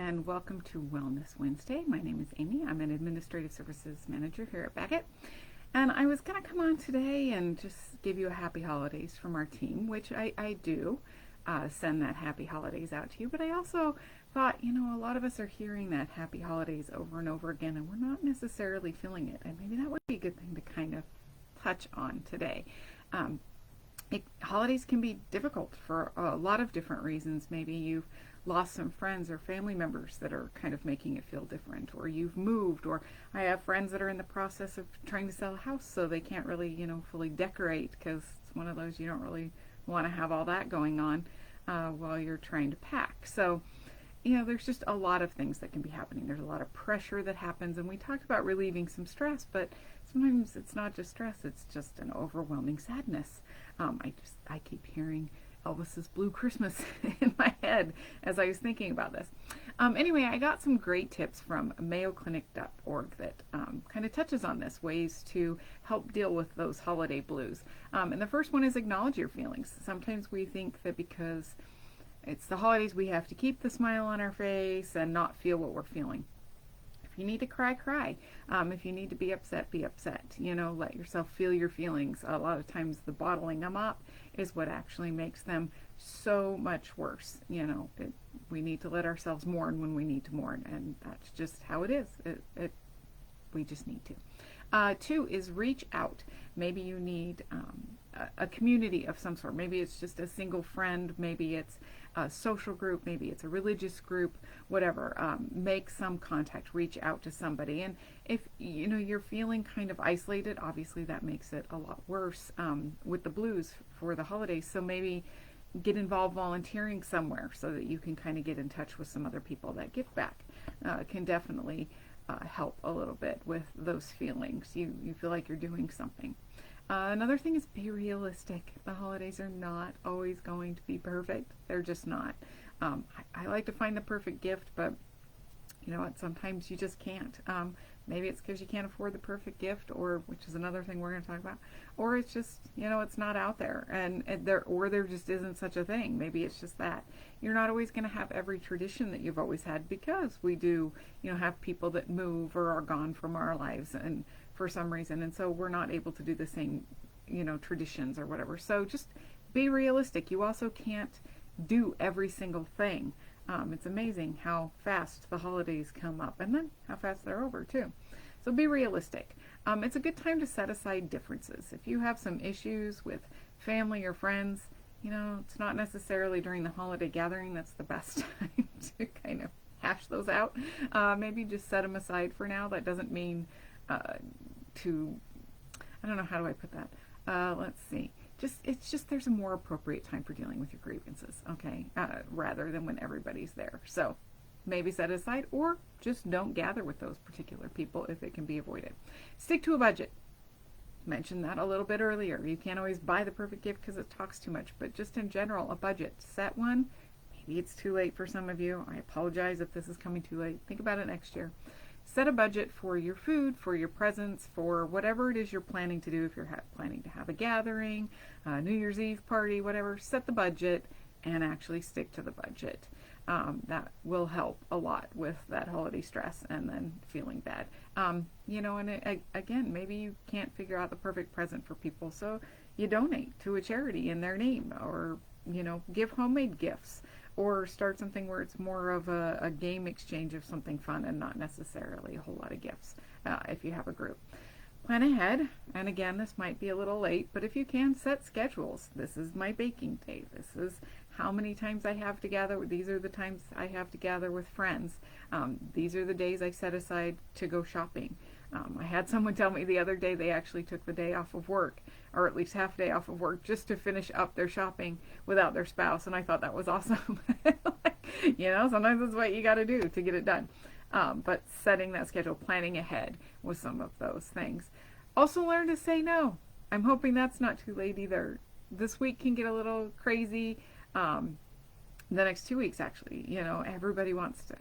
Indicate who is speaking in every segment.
Speaker 1: and welcome to Wellness Wednesday. My name is Amy. I'm an Administrative Services Manager here at Bagot. And I was going to come on today and just give you a happy holidays from our team, which I do send that happy holidays out to you. But I also thought, a lot of us are hearing that happy holidays over and over again, and we're not necessarily feeling it. And maybe that would be a good thing to kind of touch on today. Holidays can be difficult for a lot of different reasons. Maybe you've lost some friends or family members that are kind of making it feel different, or you've moved, or I have friends that are in the process of trying to sell a house, so they can't really, fully decorate because it's one of those you don't really want to have all that going on while you're trying to pack. So, there's just a lot of things that can be happening. There's a lot of pressure that happens, and we talked about relieving some stress, but sometimes it's not just stress, it's just an overwhelming sadness. I keep hearing Elvis's Blue Christmas in my head as I was thinking about this. Anyway, I got some great tips from mayoclinic.org that kind of touches on this, ways to help deal with those holiday blues. And the first one is acknowledge your feelings. Sometimes we think that because it's the holidays, we have to keep the smile on our face and not feel what we're feeling. If you need to cry, cry. If you need to be upset, be upset. Let yourself feel your feelings. A lot of times the bottling them up is what actually makes them so much worse. We need to let ourselves mourn when we need to mourn, and that's just how it is. We just need to. Two is reach out. Maybe you need a community of some sort. Maybe it's just a single friend. Maybe it's a social group. Maybe it's a religious group. Whatever. Make some contact. Reach out to somebody. And if you're feeling kind of isolated, obviously that makes it a lot worse with the blues for the holidays. So maybe get involved volunteering somewhere so that you can kind of get in touch with some other people. That give back can definitely help a little bit with those feelings. You feel like you're doing something. Another thing is be realistic. The holidays are not always going to be perfect. They're just not. I like to find the perfect gift, but you know what? Sometimes you just can't. Maybe it's because you can't afford the perfect gift, or which is another thing we're going to talk about, or it's just it's not out there, and there just isn't such a thing. Maybe it's just that you're not always going to have every tradition that you've always had, because we do have people that move or are gone from our lives and for some reason, and so we're not able to do the same traditions or whatever. So just be realistic. You also can't do every single thing. It's amazing how fast the holidays come up, and then how fast they're over too. So be realistic. It's a good time to set aside differences. If you have some issues with family or friends, it's not necessarily during the holiday gathering that's the best time to kind of hash those out. Maybe just set them aside for now. That doesn't mean I don't know, how do I put that? Let's see. It's just there's a more appropriate time for dealing with your grievances, okay, rather than when everybody's there. So maybe set it aside, or just don't gather with those particular people if it can be avoided. Stick to a budget. Mentioned that a little bit earlier. You can't always buy the perfect gift because it talks too much, but just in general, a budget. Set one. Maybe it's too late for some of you. I apologize if this is coming too late. Think about it next year. Set a budget for your food, for your presents, for whatever it is you're planning to do. If you're planning to have a gathering, a New Year's Eve party, whatever, set the budget and actually stick to the budget. That will help a lot with that holiday stress and then feeling bad. And again, maybe you can't figure out the perfect present for people, so you donate to a charity in their name, or give homemade gifts, or start something where it's more of a game exchange of something fun and not necessarily a whole lot of gifts if you have a group. Plan ahead, and again, this might be a little late, but if you can, set schedules. This is my baking day. This is how many times I have to gather. These are the times I have to gather with friends. These are the days I set aside to go shopping. I had someone tell me the other day they actually took the day off of work, or at least half a day off of work, just to finish up their shopping without their spouse, and I thought that was awesome. Sometimes that's what you got to do to get it done. But setting that schedule, planning ahead with some of those things. Also learn to say no. I'm hoping that's not too late either. This week can get a little crazy. The next 2 weeks, actually, everybody wants to,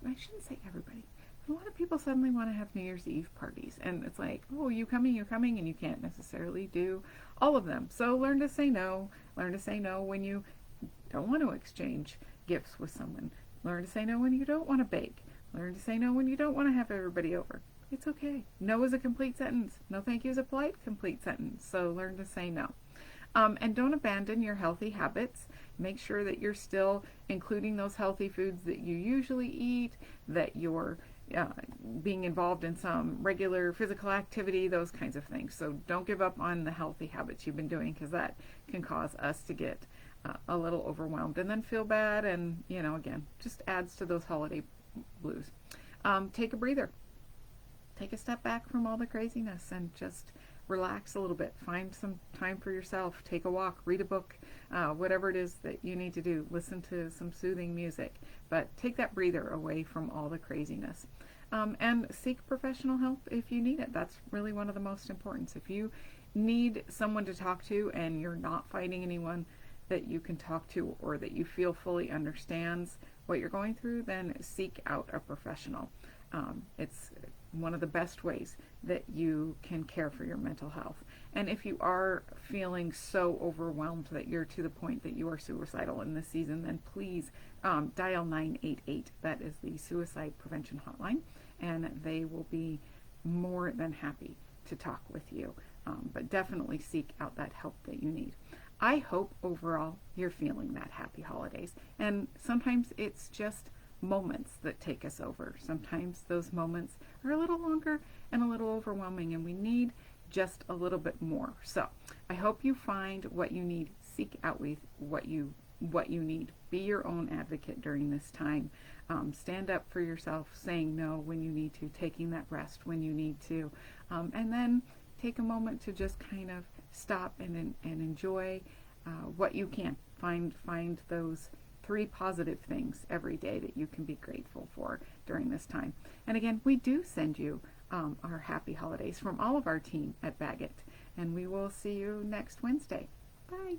Speaker 1: I shouldn't say everybody. A lot of people suddenly want to have New Year's Eve parties, and it's like, oh, you're coming, and you can't necessarily do all of them. So learn to say no. Learn to say no when you don't want to exchange gifts with someone. Learn to say no when you don't want to bake. Learn to say no when you don't want to have everybody over. It's okay. No is a complete sentence. No thank you is a polite complete sentence. So learn to say no. And don't abandon your healthy habits. Make sure that you're still including those healthy foods that you usually eat, that you're being involved in some regular physical activity, those kinds of things. So don't give up on the healthy habits you've been doing, because that can cause us to get a little overwhelmed and then feel bad, and again, just adds to those holiday blues. Take a breather. Take a step back from all the craziness and just relax a little bit. Find some time for yourself. Take a walk, read a book, whatever it is that you need to do. Listen to some soothing music, but take that breather away from all the craziness. And seek professional help if you need it. That's really one of the most important. If you need someone to talk to and you're not finding anyone that you can talk to or that you feel fully understands what you're going through, then seek out a professional. It's one of the best ways that you can care for your mental health. And if you are feeling so overwhelmed that you're to the point that you are suicidal in this season, then please dial 988. That is the suicide prevention hotline, and they will be more than happy to talk with you. But definitely seek out that help that you need. I hope overall you're feeling that happy holidays. And sometimes it's just moments that take us over. Sometimes those moments are a little longer and a little overwhelming, and we need just a little bit more. So I hope you find what you need. Seek out with what you need. Be your own advocate during this time. Stand up for yourself, saying no when you need to, taking that rest when you need to, and then take a moment to just kind of stop and enjoy what you can. Find those 3 positive things every day that you can be grateful for during this time. And again, we do send you our happy holidays from all of our team at Bagot, and we will see you next Wednesday. Bye.